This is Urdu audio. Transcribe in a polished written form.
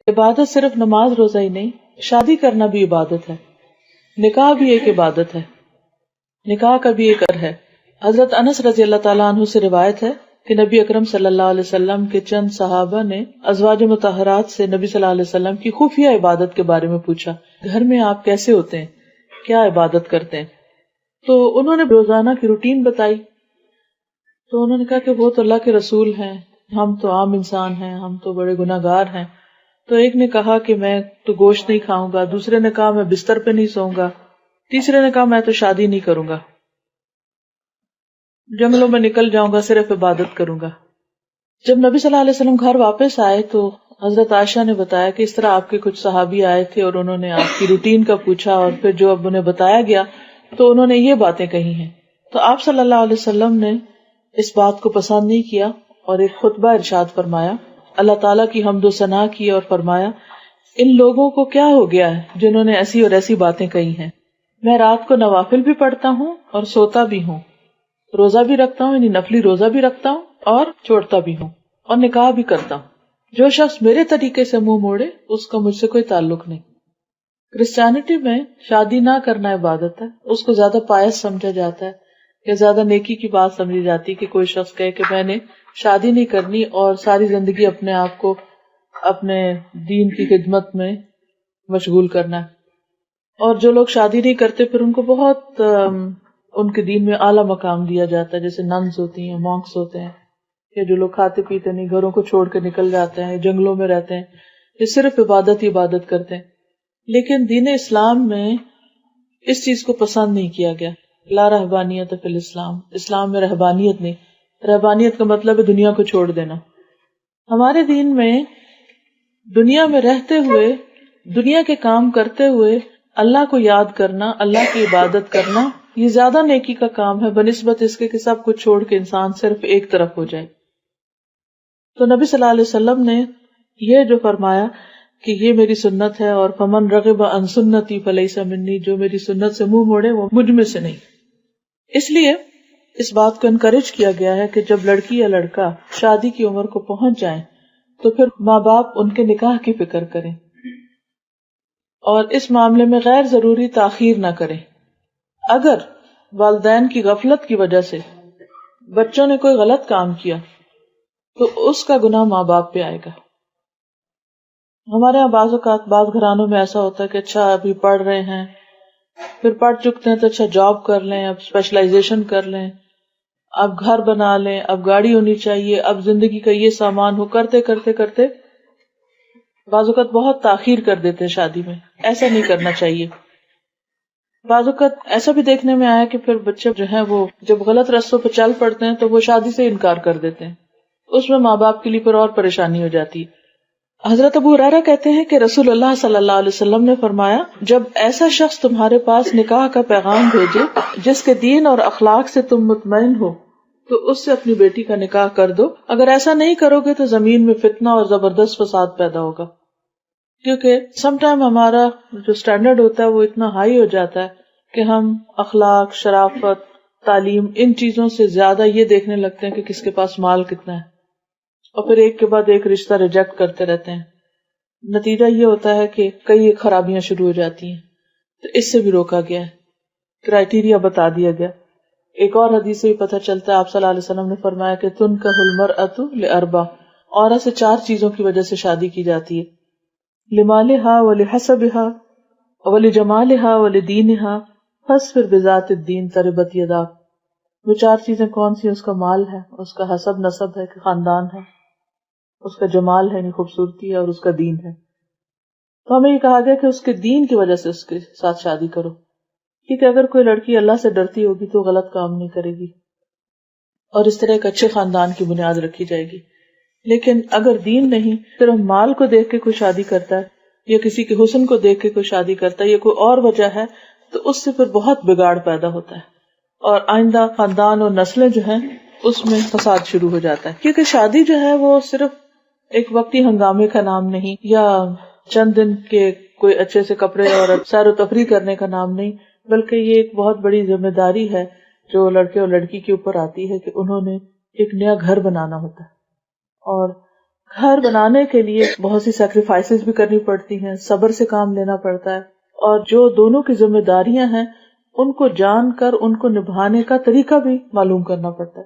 عبادت صرف نماز روزہ ہی نہیں، شادی کرنا بھی عبادت ہے، نکاح بھی ایک عبادت ہے، نکاح کا بھی ایک ہے۔ حضرت انس رضی اللہ تعالیٰ عنہ سے روایت ہے کہ نبی اکرم صلی اللہ علیہ وسلم کے چند صحابہ نے ازواج مطہرات سے نبی صلی اللہ علیہ وسلم کی خفیہ عبادت کے بارے میں پوچھا، گھر میں آپ کیسے ہوتے ہیں، کیا عبادت کرتے ہیں؟ تو انہوں نے روزانہ کی روٹین بتائی، تو انہوں نے کہا کہ وہ تو اللہ کے رسول ہیں، ہم تو عام انسان ہیں، ہم تو بڑے گناہ گار ہیں۔ تو ایک نے کہا کہ میں تو گوشت نہیں کھاؤں گا، دوسرے نے کہا میں بستر پہ نہیں سوؤں گا، تیسرے نے کہا میں تو شادی نہیں کروں گا، جنگلوں میں نکل جاؤں گا، صرف عبادت کروں گا۔ جب نبی صلی اللہ علیہ وسلم گھر واپس آئے تو حضرت عائشہ نے بتایا کہ اس طرح آپ کے کچھ صحابی آئے تھے اور انہوں نے آپ کی روٹین کا پوچھا، اور پھر جو اب انہیں بتایا گیا تو انہوں نے یہ باتیں کہی ہیں۔ تو آپ صلی اللہ علیہ وسلم نے اس بات کو پسند نہیں کیا اور ایک خطبہ ارشاد فرمایا، اللہ تعالیٰ کی حمد و ثنا کی اور فرمایا ان لوگوں کو کیا ہو گیا ہے جنہوں نے ایسی اور ایسی باتیں کہی ہیں، میں رات کو نوافل بھی پڑھتا ہوں اور سوتا بھی ہوں، روزہ بھی رکھتا ہوں، یعنی نفلی روزہ بھی رکھتا ہوں اور چھوڑتا بھی ہوں، اور نکاح بھی کرتا ہوں۔ جو شخص میرے طریقے سے منہ موڑے اس کا مجھ سے کوئی تعلق نہیں۔ کرسچینٹی میں شادی نہ کرنا عبادت ہے، اس کو زیادہ پائس سمجھا جاتا ہے یا زیادہ نیکی کی بات سمجھی جاتی ہے کہ کوئی شخص کہے کہ میں نے شادی نہیں کرنی اور ساری زندگی اپنے آپ کو اپنے دین کی خدمت میں مشغول کرنا ہے۔ اور جو لوگ شادی نہیں کرتے پھر ان کو بہت ان کے دین میں اعلیٰ مقام دیا جاتا ہے، جیسے ننز ہوتی ہیں، مونکس ہوتے ہیں، یا جو لوگ کھاتے پیتے نہیں، گھروں کو چھوڑ کے نکل جاتے ہیں، جنگلوں میں رہتے ہیں، یہ صرف عبادت ہی عبادت کرتے ہیں۔ لیکن دین اسلام میں اس چیز کو پسند نہیں کیا گیا، لا رہبانیت فی الاسلام، اسلام میں رہبانیت نہیں۔ رہبانیت کا مطلب ہے دنیا کو چھوڑ دینا۔ ہمارے دین میں دنیا میں رہتے ہوئے، دنیا کے کام کرتے ہوئے اللہ کو یاد کرنا، اللہ کی عبادت کرنا، یہ زیادہ نیکی کا کام ہے بنسبت اس کے کہ سب کچھ چھوڑ کے انسان صرف ایک طرف ہو جائے۔ تو نبی صلی اللہ علیہ وسلم نے یہ جو فرمایا کہ یہ میری سنت ہے، اور فمن رغب عن سنتی فلیس منی، جو میری سنت سے منہ موڑے وہ مجھ میں سے نہیں۔ اس لیے اس بات کو انکریج کیا گیا ہے کہ جب لڑکی یا لڑکا شادی کی عمر کو پہنچ جائیں تو پھر ماں باپ ان کے نکاح کی فکر کریں اور اس معاملے میں غیر ضروری تاخیر نہ کریں۔ اگر والدین کی غفلت کی وجہ سے بچوں نے کوئی غلط کام کیا تو اس کا گناہ ماں باپ پہ آئے گا۔ ہمارے یہاں بعض اوقات بعض گھرانوں میں ایسا ہوتا ہے کہ اچھا ابھی پڑھ رہے ہیں، پھر پڑھ چکتے ہیں تو اچھا جاب کر لیں، اب اسپیشلائزیشن کر لیں، اب گھر بنا لیں، اب گاڑی ہونی چاہیے، اب زندگی کا یہ سامان ہو، کرتے کرتے کرتے بعض اوقات بہت تاخیر کر دیتے ہیں شادی میں۔ ایسا نہیں کرنا چاہیے۔ بعض اوقات ایسا بھی دیکھنے میں آیا کہ پھر بچے جو ہیں وہ جب غلط رستوں پہ چل پڑتے ہیں تو وہ شادی سے انکار کر دیتے ہیں، اس میں ماں باپ کے لیے پھر اور پریشانی ہو جاتی ہے۔ حضرت ابو ہریرہ کہتے ہیں کہ رسول اللہ صلی اللہ علیہ وسلم نے فرمایا، جب ایسا شخص تمہارے پاس نکاح کا پیغام بھیجے جس کے دین اور اخلاق سے تم مطمئن ہو تو اس سے اپنی بیٹی کا نکاح کر دو، اگر ایسا نہیں کرو گے تو زمین میں فتنہ اور زبردست فساد پیدا ہوگا۔ کیونکہ سم ٹائم ہمارا جو سٹینڈرڈ ہوتا ہے وہ اتنا ہائی ہو جاتا ہے کہ ہم اخلاق، شرافت، تعلیم، ان چیزوں سے زیادہ یہ دیکھنے لگتے ہیں کہ کس کے پاس مال کتنا ہے، اور پھر ایک کے بعد ایک رشتہ ریجیکٹ کرتے رہتے ہیں۔ نتیجہ یہ ہوتا ہے کہ کئی خرابیاں شروع ہو جاتی ہیں۔ تو اس سے بھی روکا گیا ہے، کرائیٹیریا بتا دیا گیا۔ ایک اور حدیث سے پتہ چلتا ہے، آپ صلی اللہ علیہ وسلم نے فرمایا کہ تنکح المرأۃ لاربع، عورت سے 4 چیزوں کی وجہ سے شادی کی جاتی ہے، لمالہا ولحسبہا ولجمالہا ولدینہا فاصبر بذات الدین تربت یداک۔ وہ 4 چیزیں کون سی؟ اس کا مال ہے، اس کا حسب نسب ہے کہ خاندان ہے، اس کا جمال ہے یعنی خوبصورتی ہے، اور اس کا دین ہے۔ تو ہمیں یہ کہا گیا کہ اس کے دین کی وجہ سے اس کے ساتھ شادی کرو، کیونکہ اگر کوئی لڑکی اللہ سے ڈرتی ہوگی تو غلط کام نہیں کرے گی، اور اس طرح ایک اچھے خاندان کی بنیاد رکھی جائے گی۔ لیکن اگر دین نہیں، صرف مال کو دیکھ کے کوئی شادی کرتا ہے یا کسی کے حسن کو دیکھ کے کوئی شادی کرتا ہے یا کوئی اور وجہ ہے، تو اس سے پھر بہت بگاڑ پیدا ہوتا ہے، اور آئندہ خاندان اور نسلیں جو ہیں اس میں فساد شروع ہو جاتا ہے۔ کیونکہ شادی جو ہے وہ صرف ایک وقتی ہنگامے کا نام نہیں، یا چند دن کے کوئی اچھے سے کپڑے اور سیر و تفریح کرنے کا نام نہیں، بلکہ یہ ایک بہت بڑی ذمہ داری ہے جو لڑکے اور لڑکی کے اوپر آتی ہے کہ انہوں نے ایک نیا گھر بنانا ہوتا ہے، اور گھر بنانے کے لیے بہت سی سیکریفائسز بھی کرنی پڑتی ہیں، صبر سے کام لینا پڑتا ہے، اور جو دونوں کی ذمہ داریاں ہیں ان کو جان کر ان کو نبھانے کا طریقہ بھی معلوم کرنا پڑتا ہے.